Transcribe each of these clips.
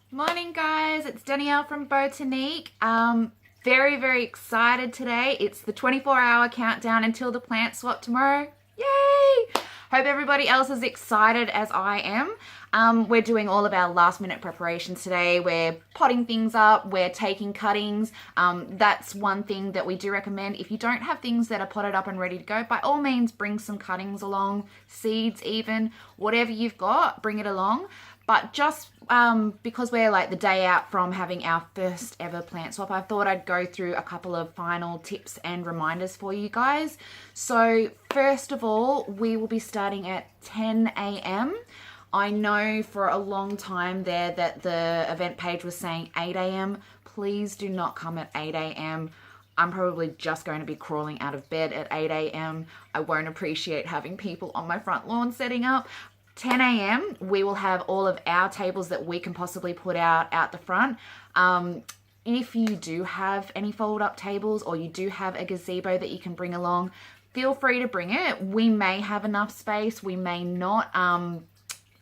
Morning guys, it's Danielle from Botanique. Very excited today. It's the 24-hour countdown until the plant swap tomorrow. Yay! Hope everybody else is excited as I am. We're doing all of our last minute preparations today. We're potting things up, we're taking cuttings. That's one thing that we do recommend. If you don't have things that are potted up and ready to go, by all means bring some cuttings along, seeds even, whatever you've got, bring it along. But just because we're like the day out from having our first ever plant swap, I thought I'd go through a couple of final tips and reminders for you guys. So first of all, we will be starting at 10 a.m. I know for a long time there that the event page was saying 8 a.m. Please do not come at 8 a.m. I'm probably just going to be crawling out of bed at 8 a.m. I won't appreciate having people on my front lawn setting up. 10 a.m. we will have all of our tables that we can possibly put out the front. If you do have any fold up tables or you do have a gazebo that you can bring along, feel free to bring it. We may have enough space, we may not on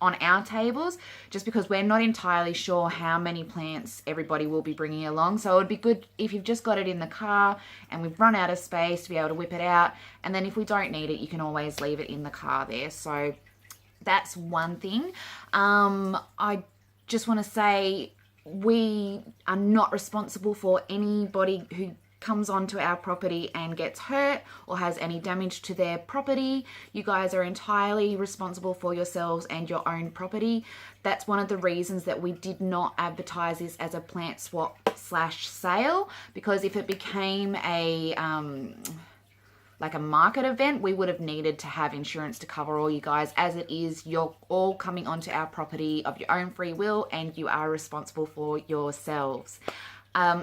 our tables, just because we're not entirely sure how many plants everybody will be bringing along. So it would be good if you've just got it in the car and we've run out of space to be able to whip it out. And then if we don't need it, you can always leave it in the car there. So that's one thing. I just want to say we are not responsible for anybody who comes onto our property and gets hurt or has any damage to their property. You guys are entirely responsible for yourselves and your own property. That's one of the reasons that we did not advertise this as a plant swap / sale, because if it became a like a market event, we would have needed to have insurance to cover all you guys. As it is, you're all coming onto our property of your own free will and you are responsible for yourselves.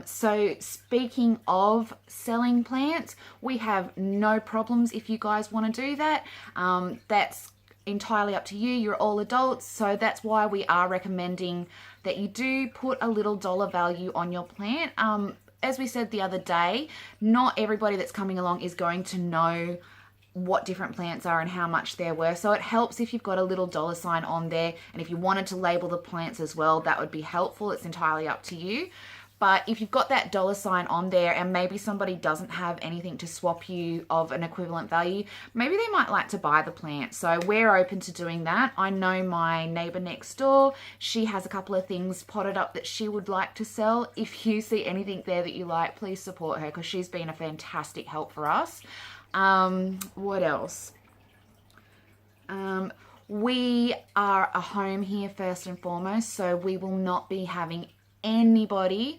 So speaking of selling plants, we have no problems if you guys want to do that. That's entirely up to you. You're all adults, so that's why we are recommending that you do put a little dollar value on your plant. As we said the other day, not everybody that's coming along is going to know what different plants are and how much they're worth. So it helps if you've got a little dollar sign on there. And if you wanted to label the plants as well, that would be helpful. It's entirely up to you. But if you've got that dollar sign on there and maybe somebody doesn't have anything to swap you of an equivalent value, maybe they might like to buy the plant. So we're open to doing that. I know my neighbor next door, she has a couple of things potted up that she would like to sell. If you see anything there that you like, please support her because she's been a fantastic help for us. What else? We are a home here first and foremost, so we will not be having anybody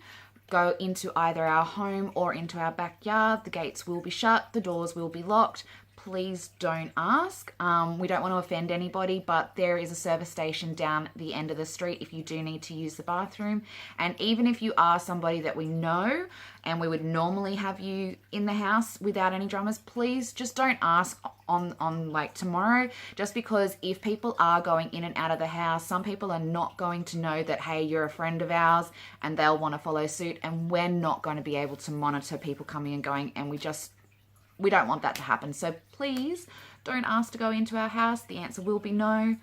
go into either our home or into our backyard. The gates will be shut, the doors will be locked. Please don't ask. We don't want to offend anybody, but there is a service station down the end of the street if you do need to use the bathroom. And even if you are somebody that we know and we would normally have you in the house without any dramas, please just don't ask on like tomorrow, just because if people are going in and out of the house, some people are not going to know that, hey, you're a friend of ours, and they'll want to follow suit, and we're not going to be able to monitor people coming and going, and we don't want that to happen. So please don't ask to go into our house. The answer will be no.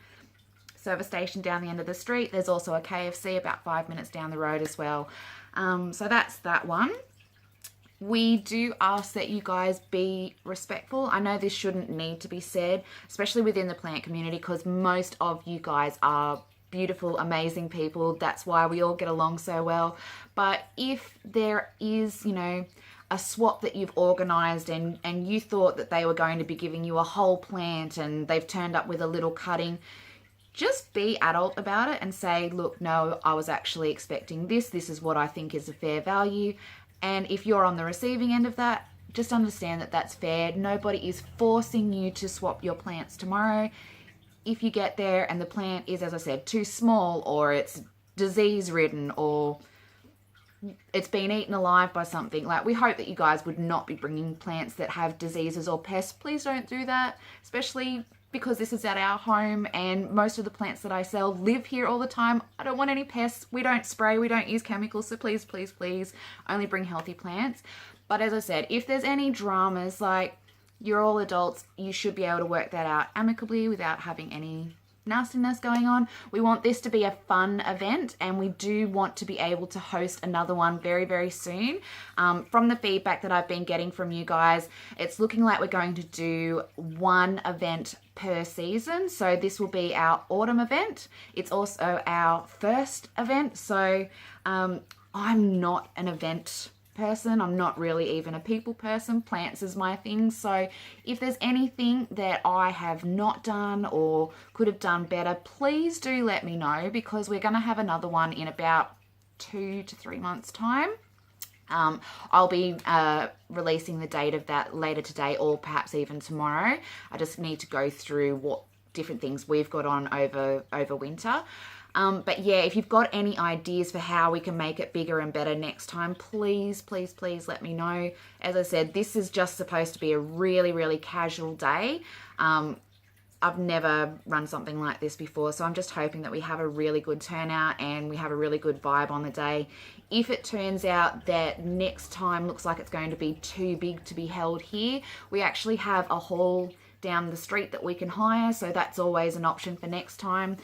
Service station down the end of the street. There's also a KFC about 5 minutes down the road as well. So that's that one. We do ask that you guys be respectful. I know this shouldn't need to be said, especially within the plant community, because most of you guys are beautiful, amazing people. That's why we all get along so well. But if there is, a swap that you've organized and you thought that they were going to be giving you a whole plant and they've turned up with a little cutting, just be adult about it and say, look, no, I was actually expecting this. This is what I think is a fair value. And if you're on the receiving end of that, just understand that that's fair. Nobody is forcing you to swap your plants tomorrow. If you get there and the plant is, as I said, too small, or it's disease ridden, or it's been eaten alive by something, like, we hope that you guys would not be bringing plants that have diseases or pests. Please don't do that, especially because this is at our home and most of the plants that I sell live here all the time. I don't want any pests. We don't spray, we don't use chemicals, so please only bring healthy plants. But as I said, if there's any dramas, like, you're all adults, you should be able to work that out amicably without having any nastiness going on. We want this to be a fun event, and we do want to be able to host another one very, very soon. From the feedback that I've been getting from you guys, it's looking like we're going to do one event per season. So this will be our autumn event. It's also our first event. So I'm not an event person. I'm not really even a people person. Plants is my thing. So if there's anything that I have not done or could have done better, please do let me know, because we're going to have another one in about 2 to 3 months time. I'll be releasing the date of that later today, or perhaps even tomorrow. I just need to go through what different things we've got on over winter. But yeah, if you've got any ideas for how we can make it bigger and better next time, please, please, please let me know. As I said, this is just supposed to be a really, really casual day. I've never run something like this before, so I'm just hoping that we have a really good turnout and we have a really good vibe on the day. If it turns out that next time looks like it's going to be too big to be held here, we actually have a hall down the street that we can hire, so that's always an option for next time,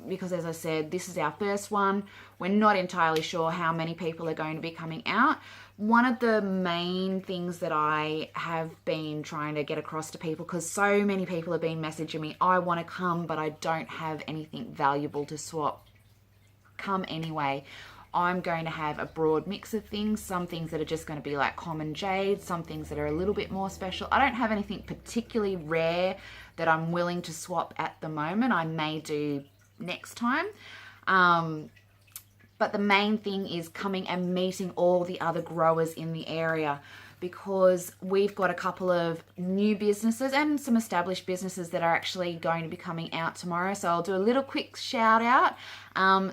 because as I said, this is our first one. We're not entirely sure how many people are going to be coming out. One of the main things that I have been trying to get across to people, because so many people have been messaging me, I want to come but I don't have anything valuable to swap. Come anyway. I'm going to have a broad mix of things, some things that are just going to be like common jade, some things that are a little bit more special. I don't have anything particularly rare that I'm willing to swap at the moment. I may do next time. But the main thing is coming and meeting all the other growers in the area, because we've got a couple of new businesses and some established businesses that are actually going to be coming out tomorrow. So I'll do a little quick shout out.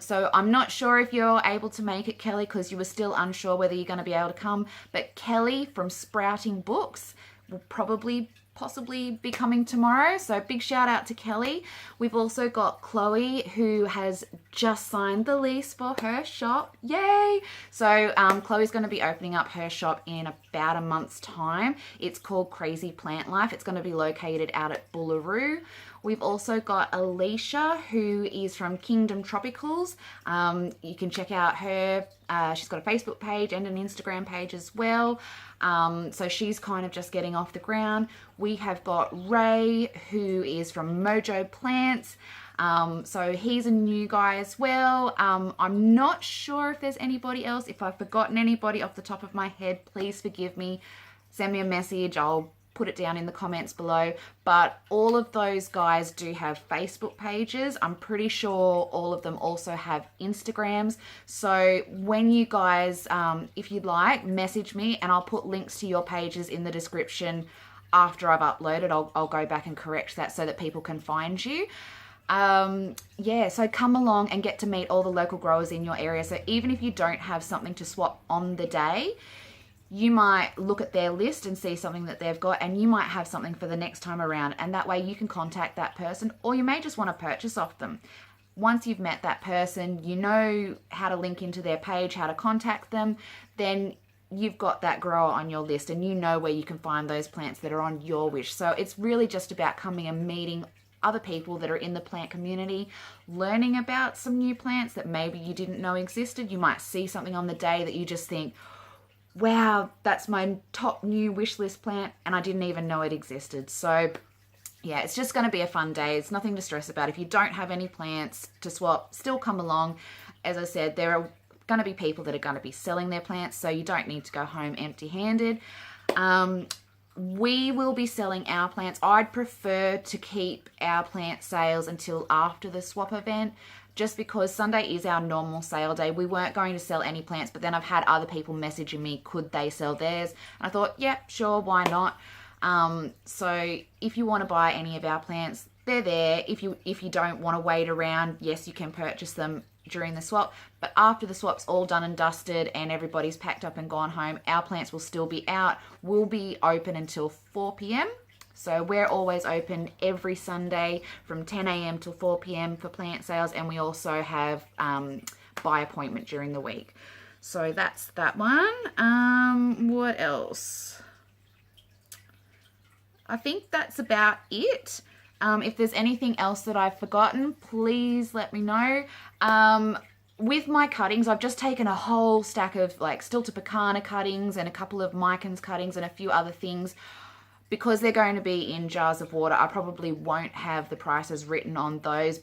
So I'm not sure if you're able to make it, Kelly, because you were still unsure whether you're going to be able to come. But Kelly from Sprouting Books will possibly be coming tomorrow, so big shout out to Kelly. We've also got Chloe, who has just signed the lease for her shop. Yay! So Chloe's going to be opening up her shop in about a month's time. It's called Crazy Plant Life. It's going to be located out at Boolaroo. We've also got Alicia, who is from Kingdom Tropicals. You can check out her. She's got a Facebook page and an Instagram page as well. So she's kind of just getting off the ground. We have got Ray, who is from Mojo Plants. So he's a new guy as well. I'm not sure if there's anybody else. If I've forgotten anybody off the top of my head, please forgive me. Send me a message. I'll put it down in the comments below. But all of those guys do have Facebook pages. I'm pretty sure all of them also have Instagrams. So when you guys, if you'd like, message me and I'll put links to your pages in the description after I've uploaded. I'll go back and correct that so that people can find you. Yeah, so come along and get to meet all the local growers in your area. So even if you don't have something to swap on the day, you might look at their list and see something that they've got, and you might have something for the next time around, and that way you can contact that person, or you may just want to purchase off them. Once you've met that person, you know how to link into their page, how to contact them, then you've got that grower on your list and you know where you can find those plants that are on your wish. So it's really just about coming and meeting other people that are in the plant community, learning about some new plants that maybe you didn't know existed. You might see something on the day that you just think, wow, that's my top new wish list plant and I didn't even know it existed. So yeah, it's just going to be a fun day. It's nothing to stress about. If you don't have any plants to swap, still come along. As I said, there are going to be people that are going to be selling their plants, so you don't need to go home empty-handed. We will be selling our plants. I'd prefer to keep our plant sales until after the swap event, just because Sunday is our normal sale day. We weren't going to sell any plants, but then I've had other people messaging me, could they sell theirs? And I thought, yeah, sure, why not? So if you want to buy any of our plants, they're there. If you don't want to wait around, yes, you can purchase them during the swap. But after the swap's all done and dusted and everybody's packed up and gone home, our plants will still be out. We'll be open until 4 p.m. So we're always open every Sunday from 10 a.m. till 4 p.m. for plant sales, and we also have by appointment during the week. So that's that one. What else? I think that's about it. If there's anything else that I've forgotten, please let me know. With my cuttings, I've just taken a whole stack of like Stiltopecana cuttings and a couple of Micans cuttings and a few other things. Because they're going to be in jars of water, I probably won't have the prices written on those.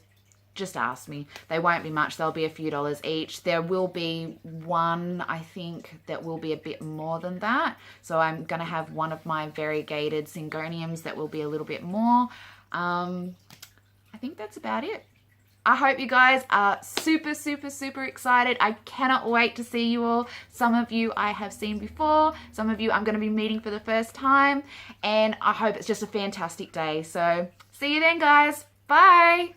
Just ask me. They won't be much. They'll be a few dollars each. There will be one, I think, that will be a bit more than that. So I'm going to have one of my variegated Syngoniums that will be a little bit more. I think that's about it. I hope you guys are super, super, super excited. I cannot wait to see you all. Some of you I have seen before. Some of you I'm going to be meeting for the first time. And I hope it's just a fantastic day. So see you then, guys. Bye.